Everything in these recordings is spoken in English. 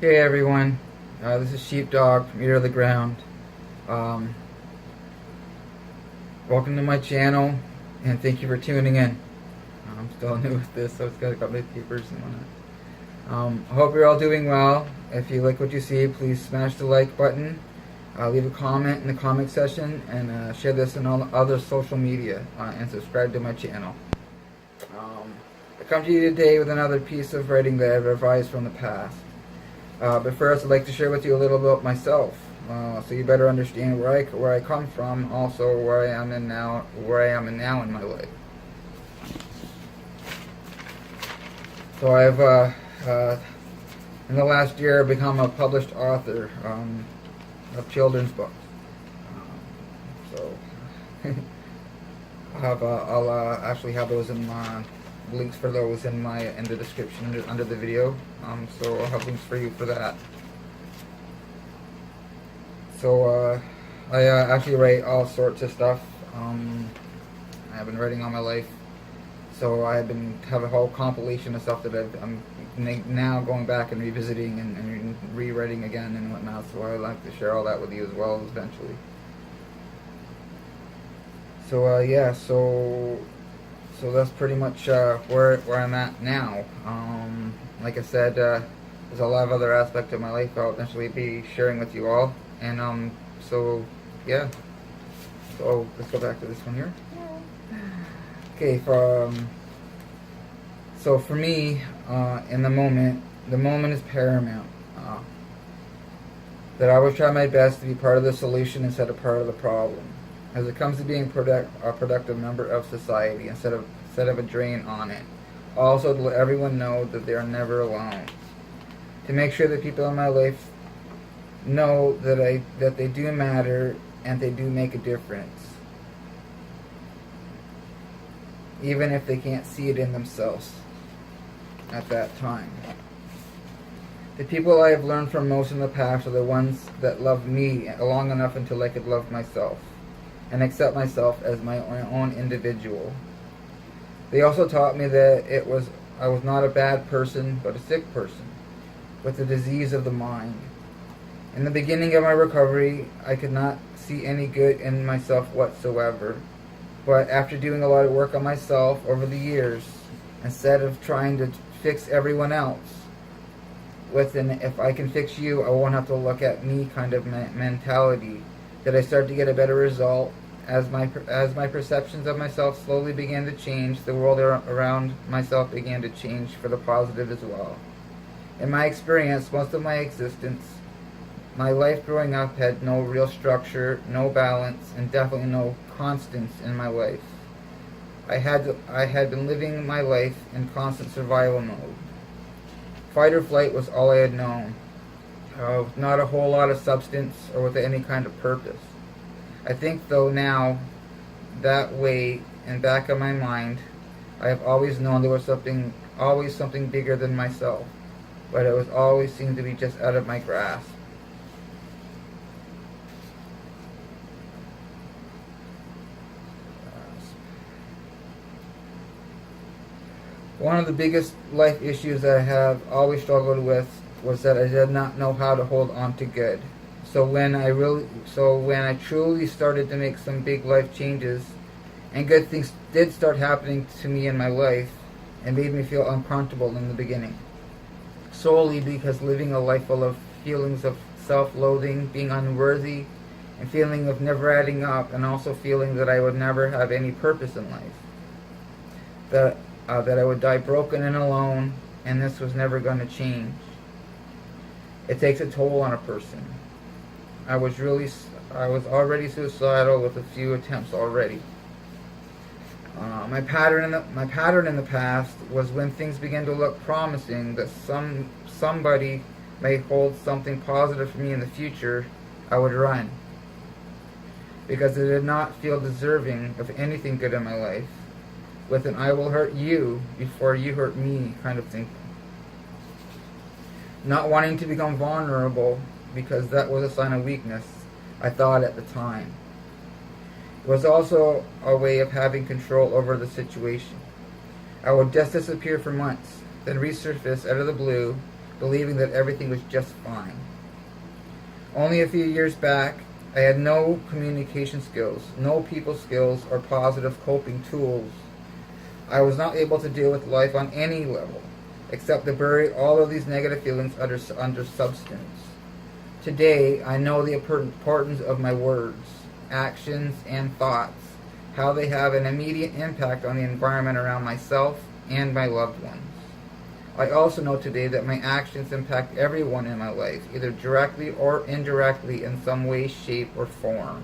Hey everyone, this is Sheepdog from Ear to the Ground. Um, Welcome to my channel, and thank you for tuning in. I'm still new with this, so it's got a couple of papers and whatnot. I hope you're all doing well. If you like what you see, please smash the like button, leave a comment in the comment section, and share this on all other social media, and subscribe to my channel. I come to you today with another piece of writing that I've revised from the past. But first, I'd like to share with you a little about myself, so you better understand where I come from, also where I am in now in my life. So I've in the last year become a published author of children's books. So I'll actually have those in my links for those in the description under the video. So I'll have links for you for that. So I actually write all sorts of stuff. I've been writing all my life. So I have a whole compilation of stuff that I'm now going back and revisiting and rewriting again and whatnot. So I'd like to share all that with you as well eventually. So yeah, so that's pretty much where I'm at now. Like I said, there's a lot of other aspects of my life I'll eventually be sharing with you all. And so yeah. So let's go back to this one here. Okay, so for me, in the moment is paramount. That I always try my best to be part of the solution instead of part of the problem, as it comes to being a productive member of society instead of a drain on it. Also, to let everyone know that they are never alone. To make sure that people in my life know that they do matter and they do make a difference, even if they can't see it in themselves at that time. The people I have learned from most in the past are the ones that loved me long enough until I could love myself and accept myself as my own individual. They also taught me that I was not a bad person, but a sick person with a disease of the mind. In the beginning of my recovery, I could not see any good in myself whatsoever. But after doing a lot of work on myself over the years, instead of trying to fix everyone else with an "if I can fix you, I won't have to look at me" kind of mentality, that I started to get a better result. As my perceptions of myself slowly began to change, the world around myself began to change for the positive as well. In my experience, most of my existence, my life growing up had no real structure, no balance, and definitely no constants in my life. I had been living my life in constant survival mode. Fight or flight was all I had known. Not a whole lot of substance or with any kind of purpose. I think though now, that way in back of my mind, I have always known there was always something bigger than myself, but it was always seemed to be just out of my grasp. One of the biggest life issues that I have always struggled with was that I did not know how to hold on to good. So when I truly started to make some big life changes, and good things did start happening to me in my life, it made me feel uncomfortable in the beginning. Solely because living a life full of feelings of self-loathing, being unworthy, and feeling of never adding up, and also feeling that I would never have any purpose in life. That I would die broken and alone, and this was never going to change. It takes a toll on a person. I was already suicidal with a few attempts already. My pattern in the past was when things began to look promising that somebody may hold something positive for me in the future, I would run, because I did not feel deserving of anything good in my life, with an "I will hurt you before you hurt me" kind of thinking. Not wanting to become vulnerable, because that was a sign of weakness, I thought at the time. It was also a way of having control over the situation. I would just disappear for months, then resurface out of the blue believing that everything was just fine. Only a few years back, I had no communication skills, no people skills, or positive coping tools. I was not able to deal with life on any level, except to bury all of these negative feelings under substance. Today, I know the importance of my words, actions, and thoughts, how they have an immediate impact on the environment around myself and my loved ones. I also know today that my actions impact everyone in my life, either directly or indirectly in some way, shape, or form.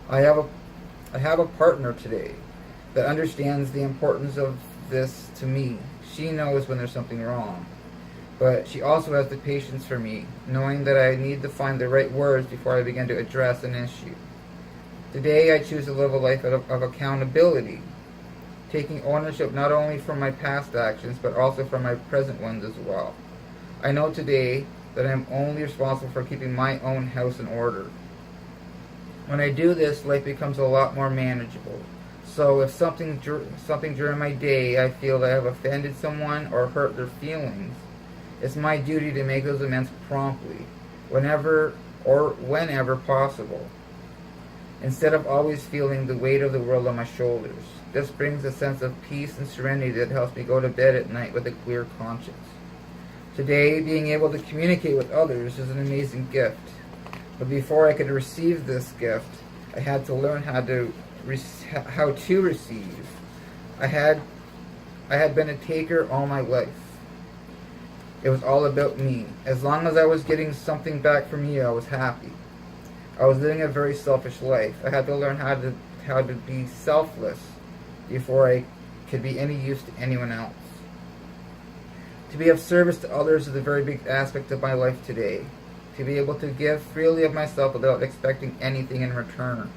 I have a partner today that understands the importance of this to me. She knows when there's something wrong, but she also has the patience for me, knowing that I need to find the right words before I begin to address an issue. Today I choose to live a life of accountability, taking ownership not only for my past actions, but also for my present ones as well. I know today that I am only responsible for keeping my own house in order. When I do this, life becomes a lot more manageable. So if something during my day I feel that I have offended someone or hurt their feelings, it's my duty to make those amends promptly, whenever possible, instead of always feeling the weight of the world on my shoulders. This brings a sense of peace and serenity that helps me go to bed at night with a clear conscience. Today, being able to communicate with others is an amazing gift. But before I could receive this gift, I had to learn how to receive. I had been a taker all my life. It was all about me. As long as I was getting something back from you, I was happy. I was living a very selfish life. I had to learn how to be selfless before I could be any use to anyone else. To be of service to others is a very big aspect of my life today. To be able to give freely of myself without expecting anything in return.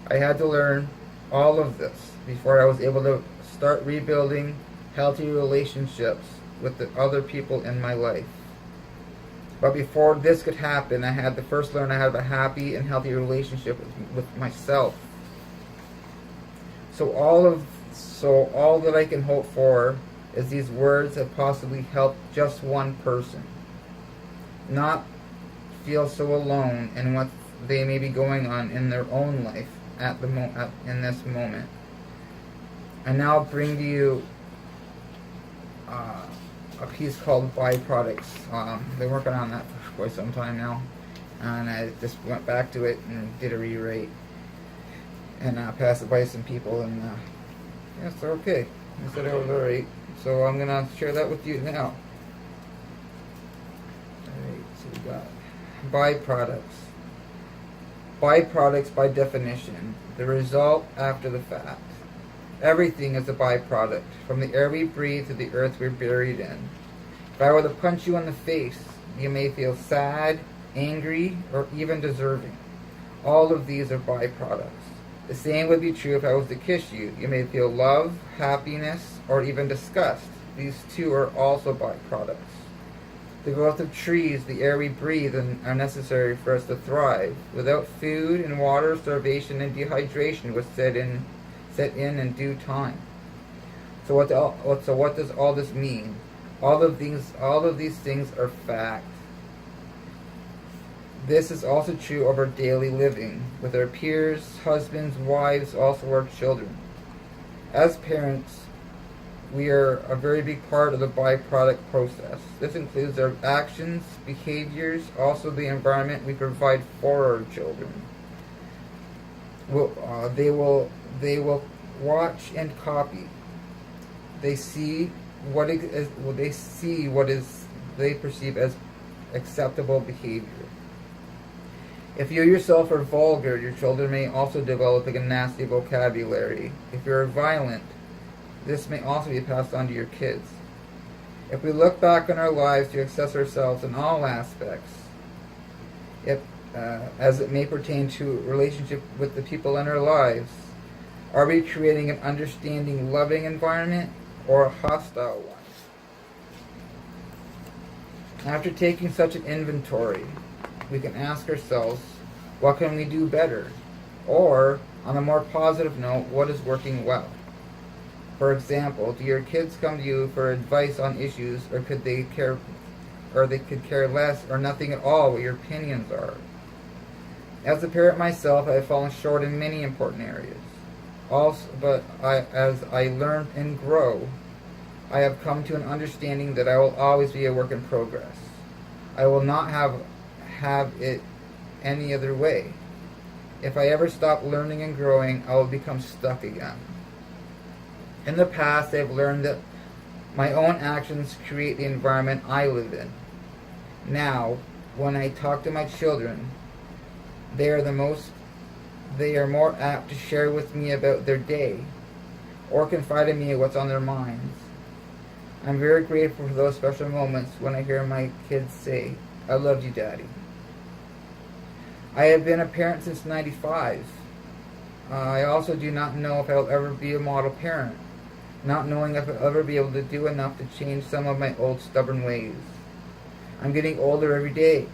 I had to learn all of this before I was able to start rebuilding healthy relationships with the other people in my life. But before this could happen, I had to first learn how to have a happy and healthy relationship with myself. So all that I can hope for is these words have possibly helped just one person not feel so alone in what they may be going on in their own life in this moment. I now bring to you a piece called Byproducts. Been working on that for quite some time now, and I just went back to it and did a rewrite and passed it by some people, and yes, they're okay. I said I was alright, so I'm gonna share that with you now. Alright, so we got byproducts. Byproducts, by definition, the result after the fact. Everything is a byproduct, from the air we breathe to the earth we're buried in. If I were to punch you in the face, you may feel sad, angry, or even deserving. All of these are byproducts. The same would be true if I was to kiss you. You may feel love, happiness, or even disgust. These two are also byproducts. The growth of trees, the air we breathe, are necessary for us to thrive. Without food and water, starvation and dehydration would set in due time. So what does all this mean? All of these things are fact. This is also true of our daily living, with our peers, husbands, wives, also our children. As parents, we are a very big part of the byproduct process. This includes our actions, behaviors, also the environment we provide for our children. They will watch and copy. They see what they perceive as acceptable behavior. If you yourself are vulgar, your children may also develop a nasty vocabulary. If you're violent, this may also be passed on to your kids. If we look back on our lives to assess ourselves in all aspects, as it may pertain to relationship with the people in our lives, are we creating an understanding, loving environment or a hostile one? After taking such an inventory, we can ask ourselves, what can we do better? Or, on a more positive note, what is working well? For example, do your kids come to you for advice on issues, or could they could care less or nothing at all what your opinions are? As a parent myself, I have fallen short in many important areas. As I learn and grow, I have come to an understanding that I will always be a work in progress. I will not have it any other way. If I ever stop learning and growing, I will become stuck again. In the past, I have learned that my own actions create the environment I live in. Now, when I talk to my children, they are more apt to share with me about their day or confide in me what's on their minds. I'm very grateful for those special moments when I hear my kids say, "I love you, Daddy." I have been a parent since '95. I also do not know if I'll ever be a model parent, not knowing if I'll ever be able to do enough to change some of my old stubborn ways. I'm getting older every day.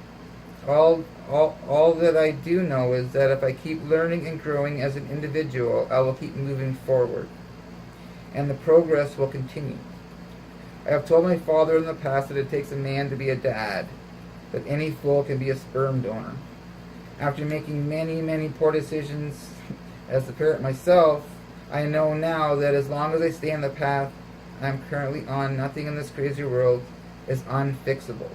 All that I do know is that if I keep learning and growing as an individual, I will keep moving forward, and the progress will continue. I have told my father in the past that it takes a man to be a dad, but any fool can be a sperm donor. After making many, many poor decisions as a parent myself, I know now that as long as I stay on the path I'm currently on, nothing in this crazy world is unfixable.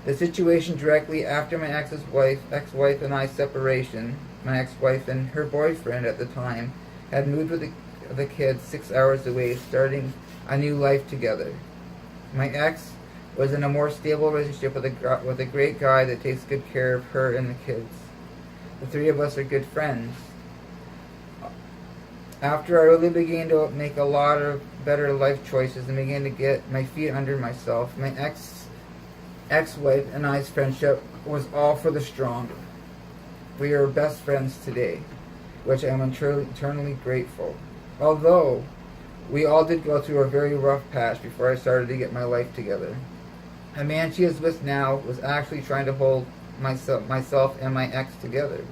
The situation directly after my ex-wife and I separation, my ex-wife and her boyfriend at the time had moved with the kids 6 hours away, starting a new life together. My ex was in a more stable relationship with a great guy that takes good care of her and the kids. The three of us are good friends. After I really began to make a lot of better life choices and began to get my feet under myself, my ex-wife and I's friendship was all for the stronger. We are best friends today, which I am eternally grateful. Although we all did go through a very rough patch before I started to get my life together. The man she is with now was actually trying to hold myself and my ex together.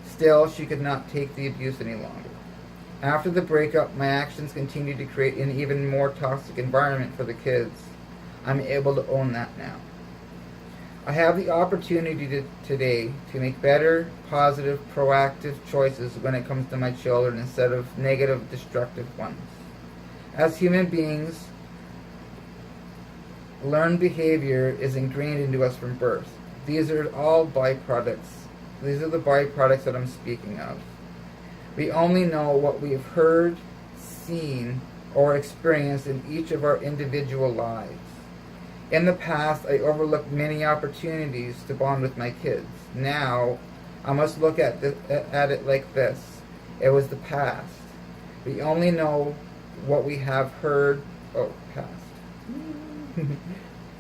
Still, she could not take the abuse any longer. After the breakup, my actions continued to create an even more toxic environment for the kids. I'm able to own that now. I have the opportunity today to make better, positive, proactive choices when it comes to my children instead of negative, destructive ones. As human beings, learned behavior is ingrained into us from birth. These are all byproducts. These are the byproducts that I'm speaking of. We only know what we have heard, seen, or experienced in each of our individual lives. In the past, I overlooked many opportunities to bond with my kids. Now, I must look at it like this. It was the past. We only know what we have heard. Oh, past.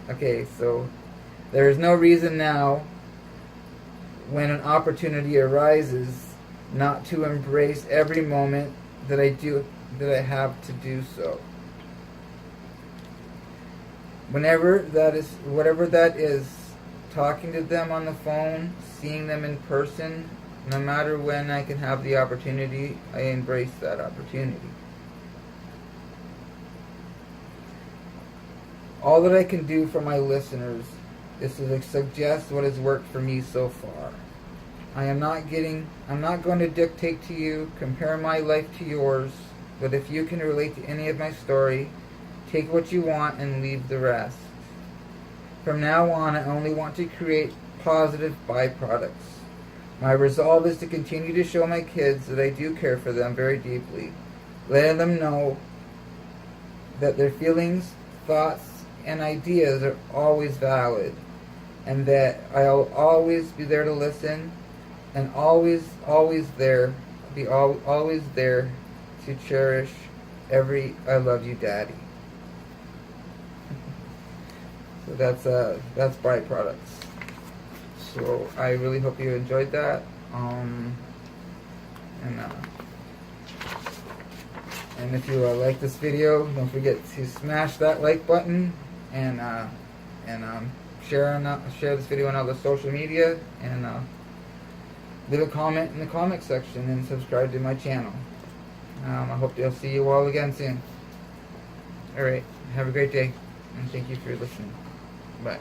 Okay, so there is no reason now, when an opportunity arises, not to embrace every moment that I have to do so. Whatever that is, talking to them on the phone, seeing them in person, no matter when I can have the opportunity, I embrace that opportunity. All that I can do for my listeners is to suggest what has worked for me so far. I'm not going to dictate to you, compare my life to yours, but if you can relate to any of my story, take what you want and leave the rest. From now on, I only want to create positive byproducts. My resolve is to continue to show my kids that I do care for them very deeply, letting them know that their feelings, thoughts, and ideas are always valid, and that I'll always be there to listen, and always there to cherish every "I love you, Daddy." So that's byproducts. So I really hope you enjoyed that. And if you like this video, don't forget to smash that like button and share this video on other social media, and leave a comment in the comment section and subscribe to my channel. I hope they'll see you all again soon. Alright, have a great day, and thank you for listening. Bye.